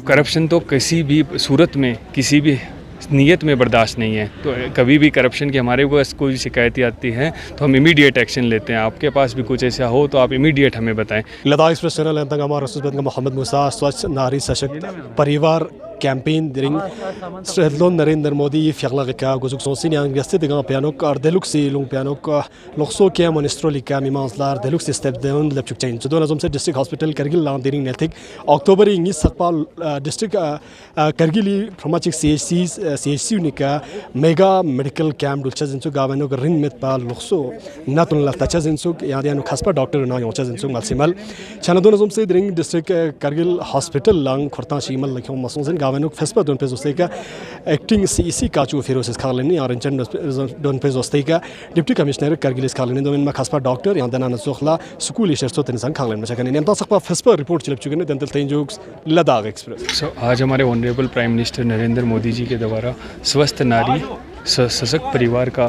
Corruption तो किसी भी सूरत में किसी भी नीयत में बर्दाश्त नहीं है। तो कभी भी करप्शन की हमारे पास कोई शिकायतें आती हैं तो हम इमीडिएट एक्शन लेते हैं। आपके पास भी कुछ ऐसा हो तो आप इमीडिएट हमें बताएं। लद्दाख एक्सप्रेस चैनल मोहम्मद मूसा स्वच्छ नारी सशक्त परिवार कैंपेन दिरिंग स्ट्रेटलोन नरेंद्र मोदी फ्यागला का गुजुक सोसिन yang geste dengan pianok ar deluxe long pianok lokso ke monstroli ka mimanslar deluxe step down lepchuk chain so donazom se district hospital kargil lang diring netik october ingi sakpal district kargili pharmaceutic chc unika mega medical camp dulcha jinsu gavenok ring met pa lokso natun la tacha jinsu yani anu khaspa doctor na yocha jinsu malsimal chana donazom se diring district kargil hospital lang khorta shimal lakhom masonzen गावनोक Vespa दोन पेजोस्ते का acting CEC काचू फिरोसिस खालनी और Incheon दोन पेजोस्ते का deputy commissioner करगिलिस खालनी दोन में खासपा doctor या दना नसोखला school इशर्सो तनसन खालन में चकने नेमता सकपा फेस्पा रिपोर्ट चिलप चुके देंतल तेंजुक्स लद्दाख एक्सप्रेस। आज हमारे honourable prime minister Narendra Modi ji के द्वारा स्वस्थ नारी सशक्त परिवार का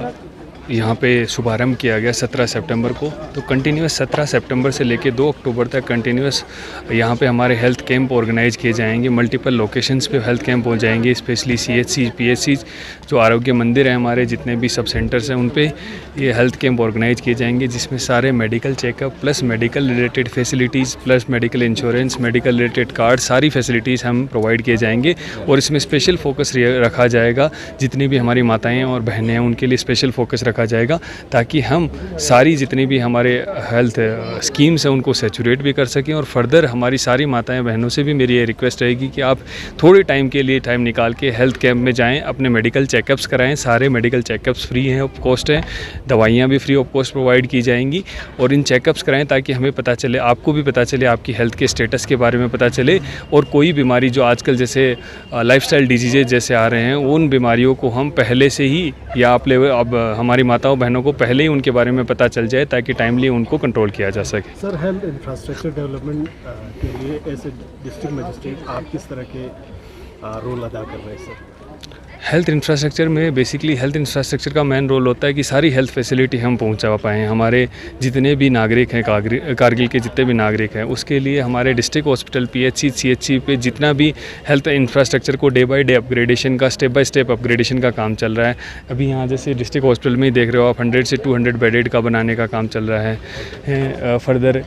यहाँ पे शुभारंभ किया गया 17 सितंबर को। तो कंटिन्यूस 17 सितंबर से लेकर 2 अक्टूबर तक कंटिन्यूस यहाँ पे हमारे हेल्थ कैंप ऑर्गेनाइज किए जाएंगे। मल्टीपल लोकेशंस पे हेल्थ कैंप हो जाएंगे, स्पेशली सीएचसी पीएचसी जो आरोग्य मंदिर हैं हमारे जितने भी सब सेंटर्स हैं उन पे ये हेल्थ कैंप ऑर्गेनाइज किए जाएंगे, जिसमें सारे medical checkup plus medical related facilities plus medical insurance medical related card सारी फैसिलिटीज़ हम प्रोवाइड किए जाएंगे। और इसमें स्पेशल फोकस रखा जाएगा, जितनी भी हमारी माताएँ और बहनें हैं उनके लिए स्पेशल फोकस रखा जाएगा ताकि हम सारी जितनी भी हमारे हेल्थ स्कीम्स हैं उनको सैचुरेट भी कर सकें। और फर्दर हमारी सारी माताएं बहनों से भी मेरी ये रिक्वेस्ट रहेगी कि आप थोड़े टाइम के लिए टाइम निकाल के हेल्थ कैंप में जाएं, अपने मेडिकल चेकअप्स कराएं। सारे मेडिकल चेकअप्स फ्री हैं, ऑफ कॉस्ट हैं, दवाइयाँ भी फ्री ऑफ कॉस्ट प्रोवाइड की जाएंगी। और इन चेकअप्स कराएं ताकि हमें पता चले, आपको भी पता चले, आपकी हेल्थ के स्टेटस के बारे में पता चले। और कोई बीमारी जो आजकल जैसे लाइफस्टाइल डिजीजेज जैसे आ रहे हैं उन बीमारियों को हम पहले से ही या आप अब हमारी माताओं बहनों को पहले ही उनके बारे में पता चल जाए ताकि टाइमली उनको कंट्रोल किया जा सके। सर, हेल्थ इंफ्रास्ट्रक्चर डेवलपमेंट के लिए एज ए डिस्ट्रिक्ट मजिस्ट्रेट आप किस तरह के रोल अदा कर रहे हैं सर? हेल्थ इंफ्रास्ट्रक्चर में बेसिकली हेल्थ इंफ्रास्ट्रक्चर का मेन रोल होता है कि सारी हेल्थ फैसिलिटी हम पहुंचा पाएँ। हमारे जितने भी नागरिक हैं कारगिल के जितने भी नागरिक हैं उसके लिए हमारे डिस्ट्रिक्ट हॉस्पिटल पीएचसी सीएचसी पे जितना भी हेल्थ इंफ्रास्ट्रक्चर को डे बाय डे अपग्रेडेशन का स्टेप बाय स्टेप अपग्रेडेशन का काम चल रहा है। अभी यहाँ जैसे डिस्ट्रिक्ट हॉस्पिटल में ही देख रहे हो आप 100 से 200 बेडेड का बनाने का काम चल रहा है। फर्दर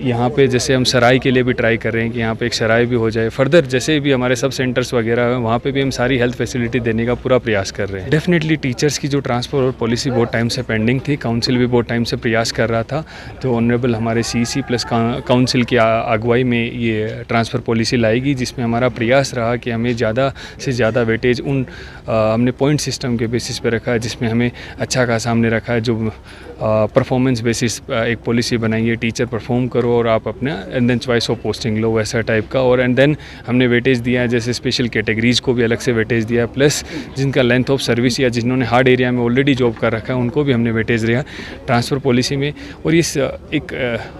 यहाँ पे जैसे हम सराय के लिए भी ट्राई कर रहे हैं कि यहाँ पे एक सराय भी हो जाए। फर्दर जैसे भी हमारे सब सेंटर्स वगैरह हैं वहाँ पे भी हम सारी हेल्थ फैसिलिटी देने का पूरा प्रयास कर रहे हैं। डेफिनेटली टीचर्स की जो ट्रांसफ़र और पॉलिसी बहुत टाइम से पेंडिंग थी, काउंसिल भी बहुत टाइम से प्रयास कर रहा था। तो ऑनरेबल हमारे सीसी प्लस काउंसिल की अगुवाई में ये ट्रांसफ़र पॉलिसी लाएगी, जिसमें हमारा प्रयास रहा कि हमें ज़्यादा से ज़्यादा वेटेज उन हमने पॉइंट सिस्टम के बेसिस पे रखा है, जिसमें हमें अच्छा खासा हमने रखा है जो परफॉर्मेंस बेसिस एक पॉलिसी बनाई है, टीचर परफॉर्म करो और आप अपना and then choice of posting लो वैसा टाइप का। और एंड देन हमने वेटेज दिया है, जैसे स्पेशल कैटेगरीज़ को भी अलग से वेटेज दिया है, प्लस जिनका लेंथ ऑफ सर्विस या जिन्होंने हार्ड एरिया में ऑलरेडी जॉब कर रखा है उनको भी हमने वेटेज दिया ट्रांसफ़र पॉलिसी में। और इस एक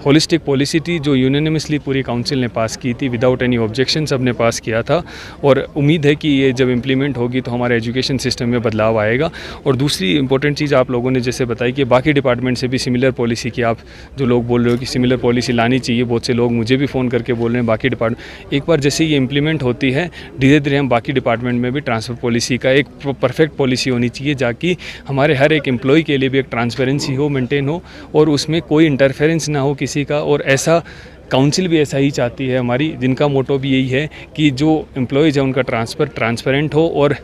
होलिस्टिक पॉलिसी थी जो यूनानिमसली पूरी काउंसिल ने पास की थी, विदाउट एनी ऑब्जेक्शन सबने पास किया था। और उम्मीद है कि ये जब इम्प्लीमेंट होगी तो हमारे एजुकेशन सिस्टम में बदलाव आएगा। और दूसरी इंपॉर्टेंट चीज़ आप लोगों ने जैसे बताई कि बाकी डिपार्टमेंट से भी सिमिलर पॉलिसी की, आप जो लोग बोल रहे हो कि सिमिलर पॉलिसी लानी चाहिए, बहुत से लोग मुझे भी फ़ोन करके बोल रहे हैं बाकी डिपार्टमेंट। एक बार जैसे ये इम्प्लीमेंट होती है धीरे धीरे हम बाकी डिपार्टमेंट में भी ट्रांसफ़र पॉलिसी का एक परफेक्ट पॉलिसी होनी चाहिए, जाकि हमारे हर एक एम्प्लॉय के लिए भी एक ट्रांसपेरेंसी हो, मेंटेन हो और उसमें कोई इंटरफेरेंस ना हो किसी का। और ऐसा काउंसिल भी ऐसा ही चाहती है हमारी, जिनका मोटो भी यही है कि जो एम्प्लॉयज़ है उनका ट्रांसफ़र ट्रांसपेरेंट हो और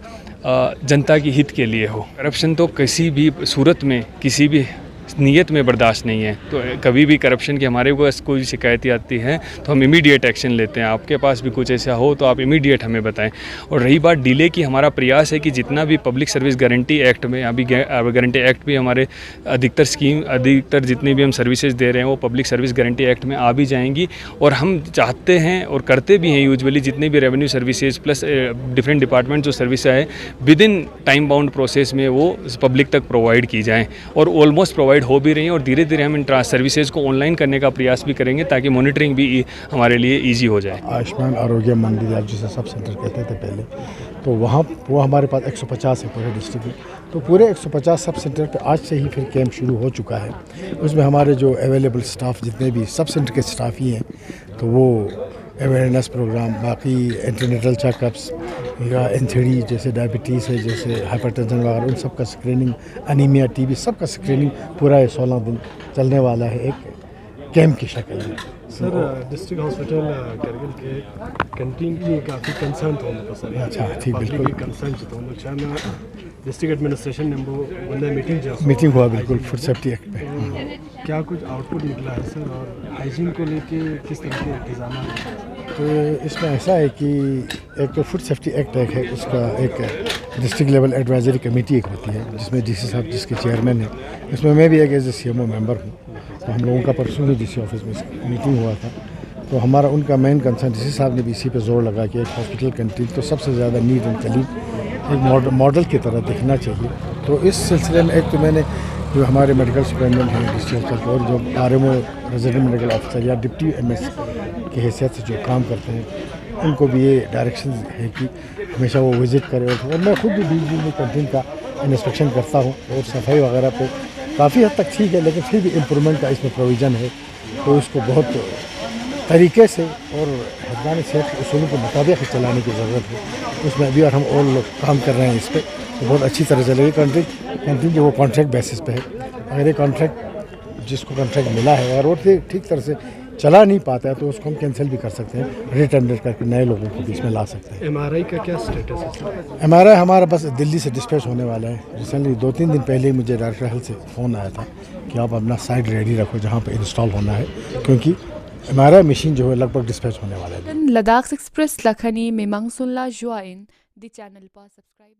जनता के हित के लिए हो। करप्शन तो किसी भी सूरत में किसी भी नीयत में बर्दाश्त नहीं है। तो कभी भी करप्शन की हमारे पास कोई शिकायतें आती हैं तो हम इमीडिएट एक्शन लेते हैं। आपके पास भी कुछ ऐसा हो तो आप इमीडिएट हमें बताएं। और रही बात डिले की, हमारा प्रयास है कि जितना भी पब्लिक सर्विस गारंटी एक्ट में, अभी गारंटी एक्ट भी हमारे अधिकतर जितनी भी हम सर्विसेज दे रहे हैं वो पब्लिक सर्विस गारंटी एक्ट में आ भी जाएंगी। और हम चाहते हैं और करते भी हैं यूजुअली जितने भी revenue services plus different department जो सर्विस है with in time bound process में वो पब्लिक तक प्रोवाइड की जाएँ। और ऑलमोस्ट प्रोवाइड हो भी रही हैं और धीरे धीरे हम इन सर्विसेज को ऑनलाइन करने का प्रयास भी करेंगे ताकि मॉनिटरिंग भी हमारे लिए इजी हो जाए। आयुष्मान आरोग्य मंडी आप जिसे सब सेंटर कहते थे पहले, तो वहाँ वो हमारे पास 150 है पूरे डिस्ट्रिक्ट में। तो पूरे 150 सब सेंटर पे आज से ही फिर कैंप शुरू हो चुका है। उसमें हमारे जो अवेलेबल स्टाफ जितने भी सब सेंटर के स्टाफ ही हैं तो वो अवेयरनेस प्रोग्राम, बाकी एंटीनेटल चेकअप्स या एनसीडी जैसे डायबिटीज़ है, जैसे हाइपरटेंशन वगैरह, उन सब का स्क्रीनिंग, अनीमिया, टीबी, सब का स्क्रीनिंग पूरा ये 16 दिन चलने वाला है एक कैंप की शक्ल में। सर डिस्ट्रिक्ट हॉस्पिटल करगिल के कैंटीन की काफ़ी कंसर्न तो सर अच्छा, ठीक, बिल्कुल। कंसर्न तो चाहे डिस्ट्रिक्ट एडमिनिस्ट्रेशन ने वो बंदा मीटिंग हुआ बिल्कुल फूड सेफ्टी एक्ट पे। क्या कुछ आउटपुट निकला है सर, और हाइजीन को लेके किस तरह के इंतजाम हैं? तो इसमें ऐसा है कि एक तो फूड सेफ्टी एक्ट है, उसका एक डिस्ट्रिक्ट लेवल एडवाइजरी कमेटी एक होती है जिसमें डीसी साहब जिसके चेयरमैन हैं, इसमें मैं भी एक एज ए सीएमओ मेंबर हूँ। तो हम लोगों का परसों ही डीसी ऑफिस में मीटिंग हुआ था, तो हमारा उनका मेन कंसर्न डीसी साहब ने भी इसी पे जोर लगा कि एक हॉस्पिटल कैंटीन तो सबसे ज़्यादा नीट एंड क्लीन एक मॉडल की तरह दिखना चाहिए। तो इस सिलसिले में एक तो मैंने जो हमारे मेडिकल सुपरिटेंडेंट हैं डिस्ट्रिक्ट हॉस्पिटल और जो आरएमओ रेजिडेंट मेडिकल ऑफिसर या डिप्टी एमएस की हैसियत से जो काम करते हैं, उनको भी ये डायरेक्शन है कि हमेशा वो विज़िट करें। और मैं खुद भी बीच में कैंटीन का इंस्पेक्शन करता हूँ और सफाई वगैरह पे काफ़ी हद तक ठीक है, लेकिन फिर भी इम्प्रूवमेंट का इसमें प्रोविज़न है। तो इसको बहुत तरीके से और हक़ानी सेहत के उसूलों के मुताबिक ही चलाने की ज़रूरत है। उसमें अभी और हम और लोग काम कर रहे हैं इस पर, तो बहुत अच्छी तरह चलेगी। कैंटीन जो वो कॉन्ट्रैक्ट बेसिस पे है, अगर ये कॉन्ट्रैक्ट जिसको कॉन्ट्रैक्ट मिला है अगर वो ठीक तरह से चला नहीं पाता है तो उसको हम कैंसिल भी कर सकते हैं, रिटेंडर करके नए लोगों को भी इसमें ला सकते हैं। MRI का क्या स्टेटस है सर? MRI हमारा बस दिल्ली से डिस्पैच होने वाला है। रिसेंटली 2-3 दिन पहले ही मुझे डायरेक्टर हेल्थ से फ़ोन आया था कि आप अपना साइट रेडी रखो जहाँ पर इंस्टॉल होना है, क्योंकि MRI मशीन जो है लगभग डिस्पैच होने वाला है। लद्दाख एक्सप्रेस लखनी मेमंग सुनला जुआइन दी चैनल पर सब्सक्राइब